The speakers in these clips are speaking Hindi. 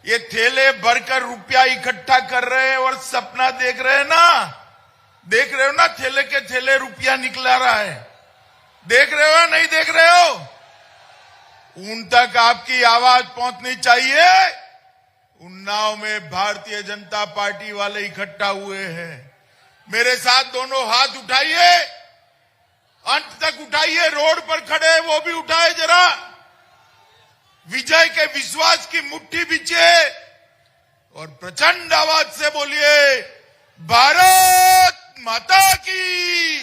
ये थैले भरकर रुपया इकट्ठा कर रहे हैं और सपना देख रहे हैं ना, देख रहे हो ना, थैले के थैले रुपया निकला रहा है, देख रहे हो नहीं देख रहे हो? उन तक आपकी आवाज पहुंचनी चाहिए। उन्नाव में भारतीय जनता पार्टी वाले इकट्ठा हुए हैं, मेरे साथ दोनों हाथ उठाइए, अंत तक उठाइए, रोड पर खड़े वो भी उठाए जरा, विजय के विश्वास की मुट्ठी बीचे और प्रचंड आवाज से बोलिए, भारत माता की,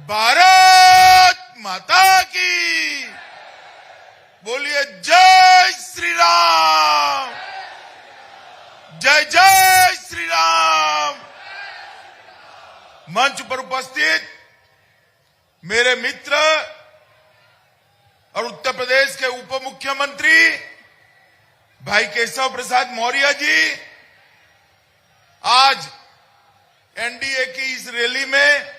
भारत माता की, बोलिए जय श्री राम, जय जय श्री राम। मंच पर उपस्थित मेरे मित्र और उत्तर प्रदेश के उप मुख्यमंत्री भाई केशव प्रसाद मौर्य जी, आज एनडीए की इस रैली में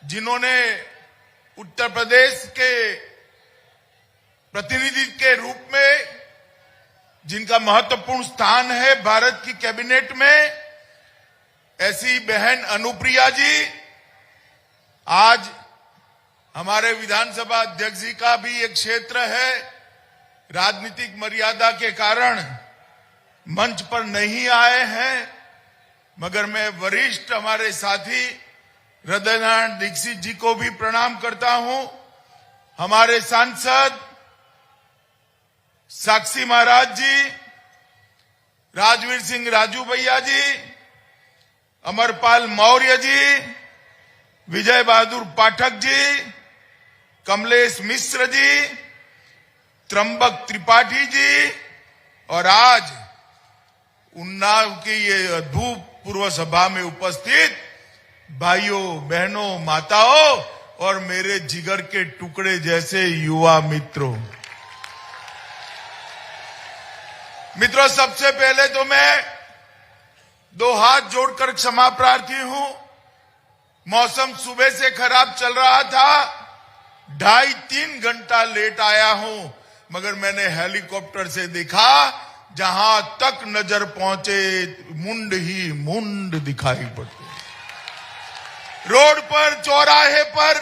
जिन्होंने उत्तर प्रदेश के प्रतिनिधि के रूप में जिनका महत्वपूर्ण स्थान है भारत की कैबिनेट में, ऐसी बहन अनुप्रिया जी, आज हमारे विधानसभा अध्यक्ष जी का भी एक क्षेत्र है, राजनीतिक मर्यादा के कारण मंच पर नहीं आए हैं, मगर मैं वरिष्ठ हमारे साथी हृदयनारायण दीक्षित जी को भी प्रणाम करता हूं, हमारे सांसद साक्षी महाराज जी, राजवीर सिंह राजू भैया जी, अमरपाल मौर्य जी, विजय बहादुर पाठक जी, कमलेश मिश्र जी, त्र्यंबक त्रिपाठी जी, और आज उन्नाव की ये अभूतपूर्व सभा में उपस्थित भाइयों बहनों माताओं और मेरे जिगर के टुकड़े जैसे युवा मित्रों, सबसे पहले तो मैं दो हाथ जोड़कर क्षमा प्रार्थी हूं। मौसम सुबह से खराब चल रहा था, 2.5-3 घंटा लेट आया हूं, मगर मैंने हेलीकॉप्टर से देखा, जहां तक नजर पहुंचे मुंड ही मुंड दिखाई पड़ते, रोड पर, चौराहे पर,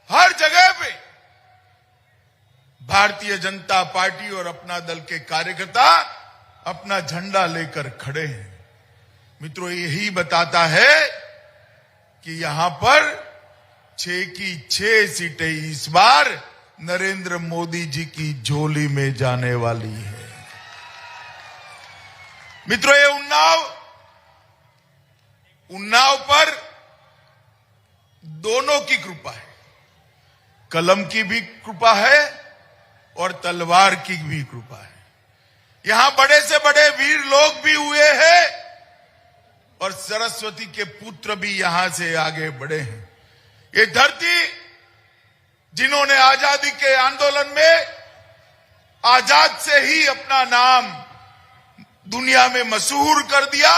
हर जगह पे भारतीय जनता पार्टी और अपना दल के कार्यकर्ता अपना झंडा लेकर खड़े हैं। मित्रों, यही बताता है कि यहां पर 6 की 6 सीटें इस बार नरेंद्र मोदी जी की झोली में जाने वाली है। मित्रों, ये उन्नाव पर दोनों की कृपा है, कलम की भी कृपा है और तलवार की भी कृपा है। यहां बड़े से बड़े वीर लोग भी हुए हैं और सरस्वती के पुत्र भी यहां से आगे बढ़े हैं। ये धरती जिन्होंने आजादी के आंदोलन में आजाद से ही अपना नाम दुनिया में मशहूर कर दिया,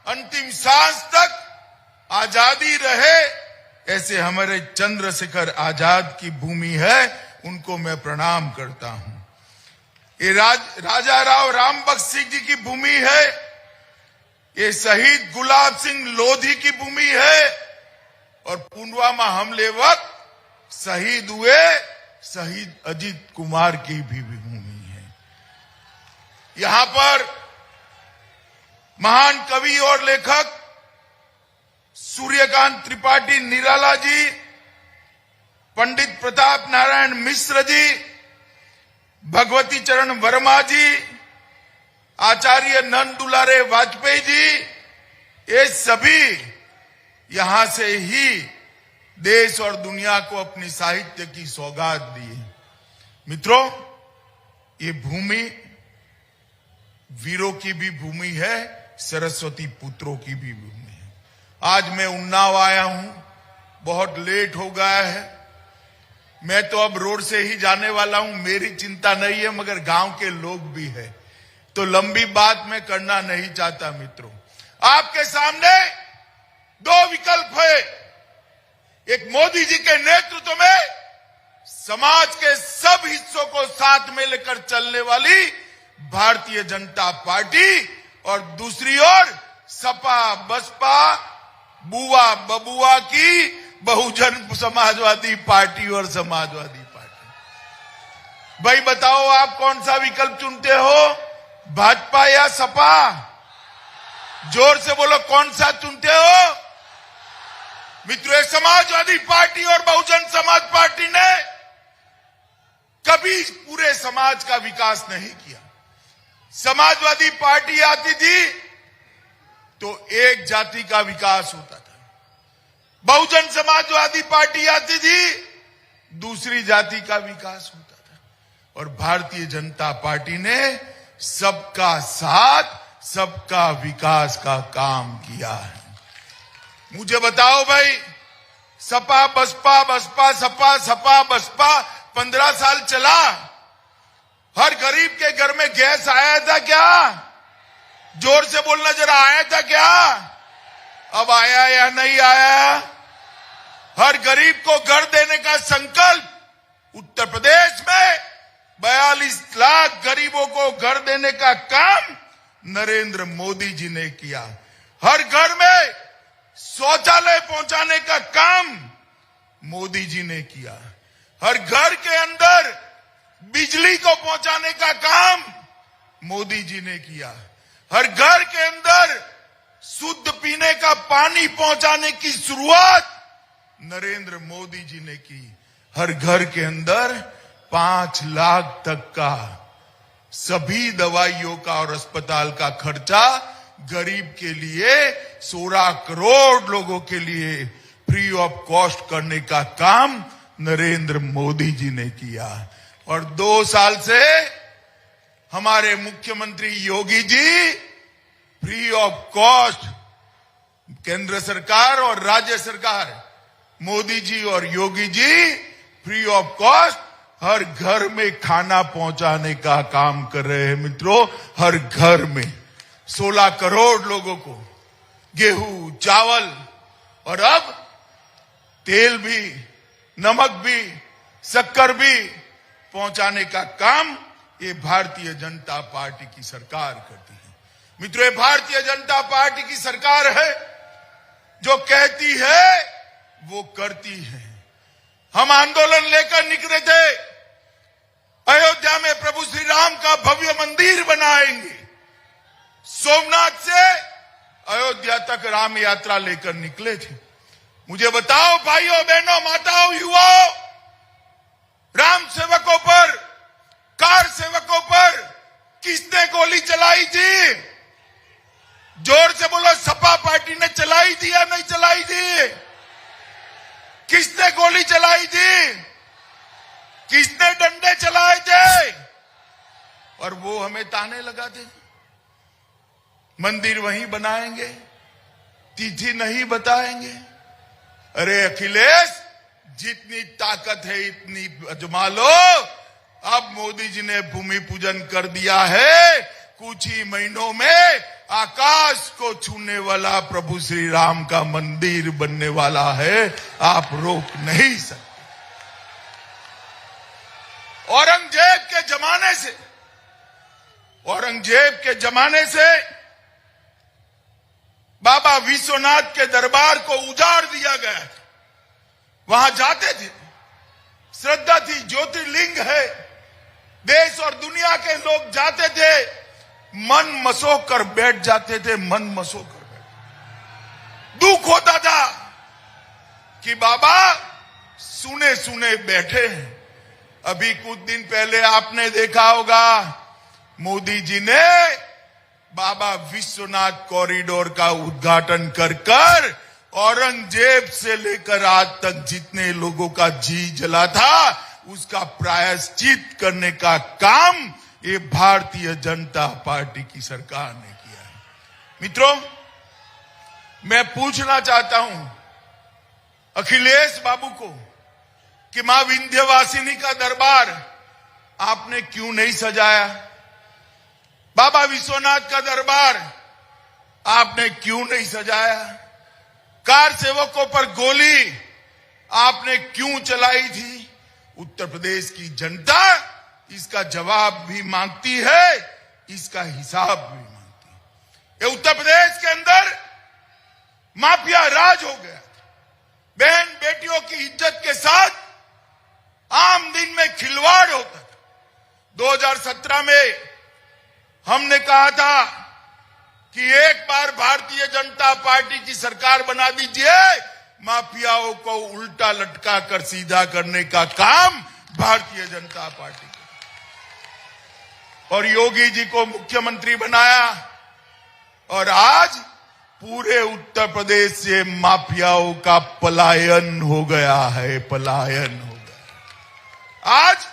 अंतिम सांस तक आजादी रहे, ऐसे हमारे चंद्रशेखर आजाद की भूमि है, उनको मैं प्रणाम करता हूं। ये राजा राव रामबख्श सिंह जी की भूमि है, ये शहीद गुलाब सिंह लोधी की भूमि है, और पुलवामा हमले वक्त शहीद हुए शहीद अजीत कुमार की भी भूमि है। यहां पर महान कवि और लेखक सूर्यकांत त्रिपाठी निराला जी, पंडित प्रताप नारायण मिश्र जी, भगवती चरण वर्मा जी, आचार्य नंद दुलारे वाजपेयी जी, ये सभी यहां से ही देश और दुनिया को अपनी साहित्य की सौगात दी। मित्रों, ये भूमि वीरों की भी भूमि है, सरस्वती पुत्रों की भी भूमि है। आज मैं उन्नाव आया हूं, बहुत लेट हो गया है, मैं तो अब रोड से ही जाने वाला हूं, मेरी चिंता नहीं है, मगर गांव के लोग भी है, तो लंबी बात मैं करना नहीं चाहता। मित्रों, आपके सामने 2 विकल्प है, एक मोदी जी के नेतृत्व में समाज के सब हिस्सों को साथ में लेकर चलने वाली भारतीय जनता पार्टी और दूसरी ओर सपा बसपा बुआ बबुआ की बहुजन समाजवादी पार्टी और समाजवादी पार्टी। भाई बताओ आप कौन सा विकल्प चुनते हो, भाजपा या सपा? जोर से बोलो, कौन सा चुनते हो? मित्रों, समाजवादी पार्टी और बहुजन समाज पार्टी ने कभी पूरे समाज का विकास नहीं किया। समाजवादी पार्टी आती थी तो एक जाति का विकास होता था, बहुजन समाजवादी पार्टी आती थी दूसरी जाति का विकास होता था, और भारतीय जनता पार्टी ने सबका साथ सबका विकास का काम किया है। मुझे बताओ भाई, सपा बसपा बसपा सपा सपा बसपा 15 साल चला, हर गरीब के घर में गैस आया था क्या? जोर से बोलना जरा, आया था क्या? अब आया या नहीं आया? हर गरीब को घर देने का संकल्प उत्तर प्रदेश में 42 लाख गरीबों को घर देने का काम नरेंद्र मोदी जी ने किया। हर घर में शौचालय पहुंचाने का काम मोदी जी ने किया। हर घर के अंदर बिजली को पहुंचाने का काम मोदी जी ने किया। हर घर के अंदर शुद्ध पीने का पानी पहुंचाने की शुरुआत नरेंद्र मोदी जी ने की। हर घर के अंदर 5 लाख तक का सभी दवाइयों का और अस्पताल का खर्चा गरीब के लिए 16 करोड़ लोगों के लिए फ्री ऑफ कॉस्ट करने का काम नरेंद्र मोदी जी ने किया। और 2 साल से हमारे मुख्यमंत्री Yogi ji free of cost, केंद्र सरकार और राज्य सरकार, मोदी जी और Yogi ji free of cost हर घर में खाना पहुंचाने का काम कर रहे हैं। मित्रों, हर घर में 16 करोड़ लोगों को गेहूं, चावल और अब तेल भी, नमक भी, शक्कर भी पहुंचाने का काम ये भारतीय जनता पार्टी की सरकार करती है। मित्रों, ये भारतीय जनता पार्टी की सरकार है जो कहती है वो करती है। हम आंदोलन लेकर निकले थे, अयोध्या में प्रभु श्री राम का भव्य मंदिर बनाएंगे। सोमनाथ से अयोध्या तक राम यात्रा लेकर निकले थे। मुझे बताओ भाइयों बहनों माताओं युवाओं, राम सेवकों पर, कार सेवकों पर किसने गोली चलाई थी? जोर से बोलो, सपा पार्टी ने चलाई थी या नहीं चलाई थी? किसने गोली चलाई थी? किसने डंडे चलाए थे? और वो हमें ताने लगाते थे, मंदिर वहीं बनाएंगे, तिथि नहीं बताएंगे। अरे अखिलेश, जितनी ताकत है इतनी आजमा लो। अब मोदी जी ने भूमि पूजन कर दिया है, कुछ ही महीनों में आकाश को छूने वाला प्रभु श्री राम का मंदिर बनने वाला है, आप रोक नहीं सकते। औरंगजेब के जमाने से बाबा विश्वनाथ के दरबार को उजाड़ दिया गया था। वहां जाते थे, श्रद्धा थी, ज्योतिर्लिंग है, देश और दुनिया के लोग जाते थे, मन मसोक कर बैठ जाते थे, मन मसोक कर बैठ। दुख होता था कि बाबा सुने सुने बैठे हैं। अभी कुछ दिन पहले आपने देखा होगा, मोदी जी ने बाबा विश्वनाथ कॉरिडोर का उद्घाटन कर औरंगजेब से लेकर आज तक जितने लोगों का जी जला था उसका प्रायश्चित करने का काम ये भारतीय जनता पार्टी की सरकार ने किया है। मित्रों, मैं पूछना चाहता हूं अखिलेश बाबू को कि मां विंध्यवासिनी का दरबार आपने क्यों नहीं सजाया? बाबा विश्वनाथ का दरबार आपने क्यों नहीं सजाया? कार सेवकों पर गोली आपने क्यों चलाई थी? उत्तर प्रदेश की जनता इसका जवाब भी मांगती है, इसका हिसाब भी मांगती है। ये उत्तर प्रदेश के अंदर माफिया राज हो गया था। बहन बेटियों की इज्जत के साथ आम दिन में खिलवाड़ होता था। 2017 में हमने कहा था कि एक बार भारतीय जनता पार्टी की सरकार बना दीजिए, माफियाओं को उल्टा लटका कर सीधा करने का काम भारतीय जनता पार्टी को, और योगी जी को मुख्यमंत्री बनाया, और आज पूरे उत्तर प्रदेश से माफियाओं का पलायन हो गया है, पलायन हो गया। आज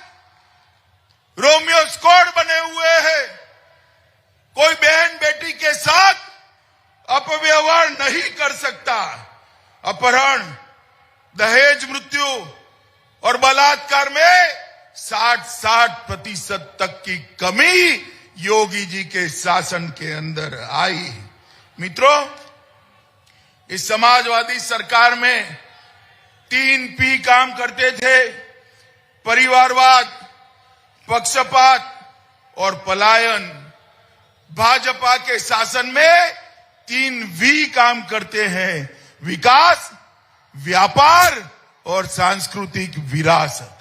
रोमियो स्क्वाड बने हुए हैं। कोई बहन बेटी के साथ अपव्यवहार नहीं कर सकता। अपहरण, दहेज, मृत्यु और बलात्कार में 60% तक की कमी योगी जी के शासन के अंदर आई। मित्रों, इस समाजवादी सरकार में 3 P काम करते थे: परिवारवाद, पक्षपात और पलायन। भाजपा के शासन में 3 V काम करते हैं: विकास, व्यापार और सांस्कृतिक विरासत।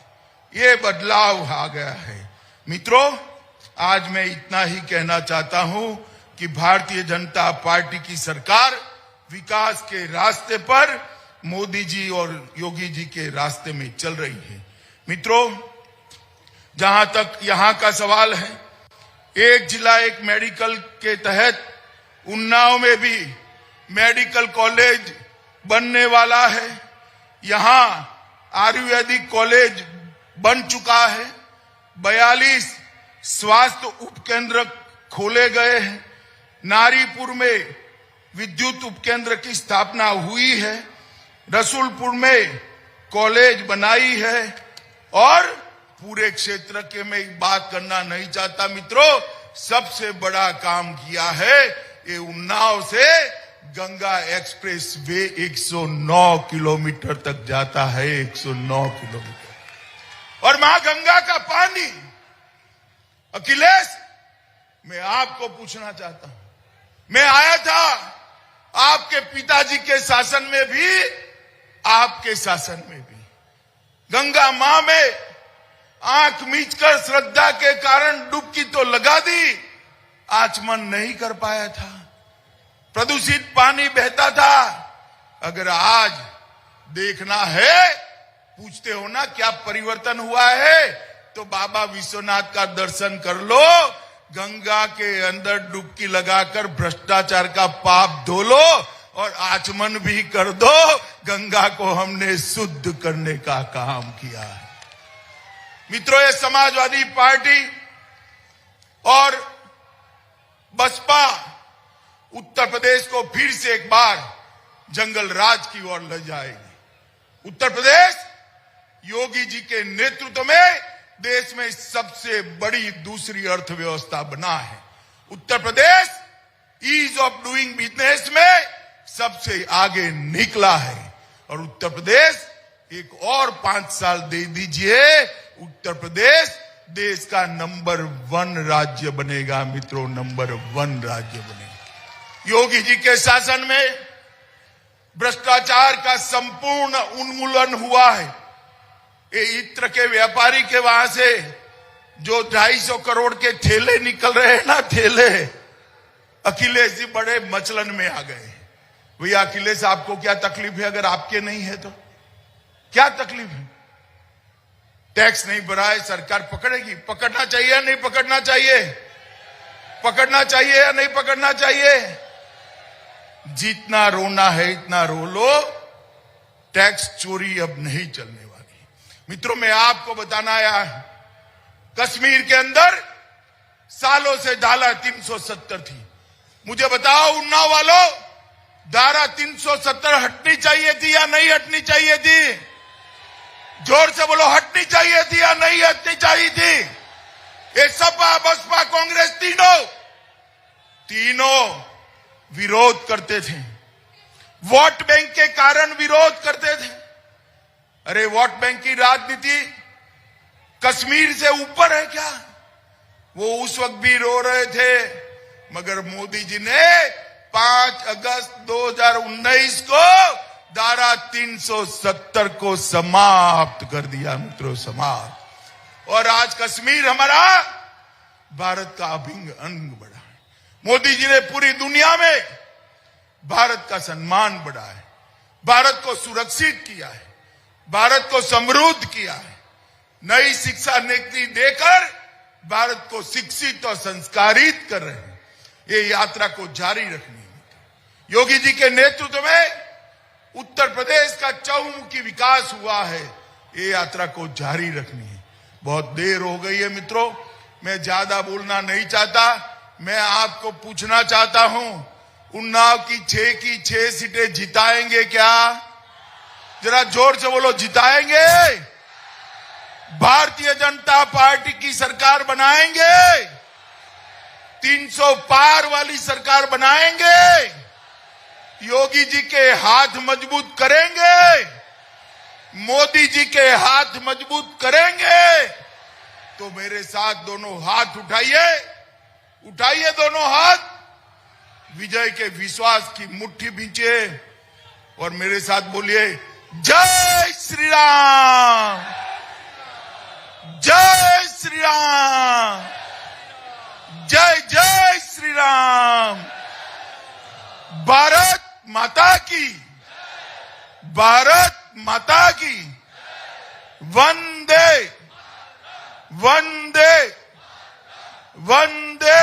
ये बदलाव आ गया है। मित्रों, आज मैं इतना ही कहना चाहता हूं कि भारतीय जनता पार्टी की सरकार विकास के रास्ते पर मोदी जी और योगी जी के रास्ते में चल रही है। मित्रों, जहां तक यहां का सवाल है, एक जिला एक मेडिकल के तहत उन्नाव में भी मेडिकल कॉलेज बनने वाला है। यहां आयुर्वेदिक कॉलेज बन चुका है। 42 स्वास्थ्य उपकेंद्र खोले गए हैं। नारीपुर में विद्युत उपकेंद्र की स्थापना हुई है। रसूलपुर में कॉलेज बनाई है। और पूरे क्षेत्र के मैं एक बात करना नहीं चाहता मित्रों, सबसे बड़ा काम किया है ये उन्नाव से गंगा एक्सप्रेस वे 109 किलोमीटर तक जाता है, 109 किलोमीटर। और मां गंगा का पानी, अखिलेश, मैं आपको पूछना चाहता हूं, मैं आया था आपके पिताजी के शासन में भी, आपके शासन में भी गंगा मां में आंख मीचकर श्रद्धा के कारण डुबकी तो लगा दी, आचमन नहीं कर पाया था। प्रदूषित पानी बहता था। अगर आज देखना है, पूछते हो ना क्या परिवर्तन हुआ है, तो बाबा विश्वनाथ का दर्शन कर लो, गंगा के अंदर डुबकी लगाकर भ्रष्टाचार का पाप धो लो और आचमन भी कर दो। गंगा को हमने शुद्ध करने का काम किया है। मित्रों, ये समाजवादी पार्टी और बसपा उत्तर प्रदेश को फिर से एक बार जंगल राज की ओर ले जाएगी। उत्तर प्रदेश योगी जी के नेतृत्व में देश में सबसे बड़ी दूसरी अर्थव्यवस्था बना है। Uttar Pradesh ease of doing business में सबसे आगे निकला है। और उत्तर प्रदेश एक और 5 साल दे दीजिए, उत्तर प्रदेश देश का नंबर 1 राज्य बनेगा। मित्रों, नंबर 1 राज्य बनेगा। योगी जी के शासन में भ्रष्टाचार का संपूर्ण उन्मूलन हुआ है। ये इत्र के व्यापारी के वहां से जो 250 करोड़ के ठेले निकल रहे हैं ना, ठेले, अखिलेश जी बड़े मचलन में आ गए। भैया अखिलेश, आपको क्या तकलीफ है? अगर आपके नहीं है तो क्या तकलीफ है? टैक्स नहीं भरा है, सरकार पकड़ेगी। पकड़ना चाहिए या नहीं पकड़ना चाहिए? पकड़ना चाहिए या नहीं पकड़ना चाहिए? जितना रोना है इतना रो लो, टैक्स चोरी अब नहीं चलने वाली। मित्रों, मैं आपको बताना आया, कश्मीर के अंदर सालों से धारा 370 थी। मुझे बताओ उन्नाव वालों, धारा 370 हटनी चाहिए थी या नहीं हटनी चाहिए थी? जोर से बोलो, हटनी चाहिए थी या नहीं हटनी चाहिए थी? ये सपा, बसपा, कांग्रेस तीनों विरोध करते थे। वोट बैंक के कारण विरोध करते थे। अरे वोट बैंक की राजनीति कश्मीर से ऊपर है क्या? वो उस वक्त भी रो रहे थे, मगर मोदी जी ने 5 अगस्त 2019 को धारा 370 को समाप्त कर दिया मित्रों, समाप्त। और आज कश्मीर हमारा भारत का अभिन्न अंग बना है। मोदी जी ने पूरी दुनिया में भारत का सम्मान बढ़ाया है, भारत को सुरक्षित किया है, भारत को समृद्ध किया है। नई शिक्षा नीति देकर भारत को शिक्षित और संस्कारित कर रहे हैं। ये यात्रा को जारी रखनी है। योगी जी के नेतृत्व में उत्तर प्रदेश का चहुमुखी विकास हुआ है, ये यात्रा को जारी रखनी है। बहुत देर हो गई है मित्रों, मैं ज्यादा बोलना नहीं चाहता। मैं आपको पूछना चाहता हूं, उन्नाव की 6 सीटें जिताएंगे क्या? जरा जोर से बोलो, जिताएंगे? भारतीय जनता पार्टी की सरकार बनाएंगे? 300 पार वाली सरकार बनाएंगे? योगी जी के हाथ मजबूत करेंगे? मोदी जी के हाथ मजबूत करेंगे? तो मेरे साथ दोनों हाथ उठाइए, उठाइए दोनों हाथ, विजय के विश्वास की मुट्ठी भींचिए और मेरे साथ बोलिए, जय श्री राम, जय श्री राम, जय जय श्री राम। भारत माता की, भारत माता की। वंदे वंदे वंदे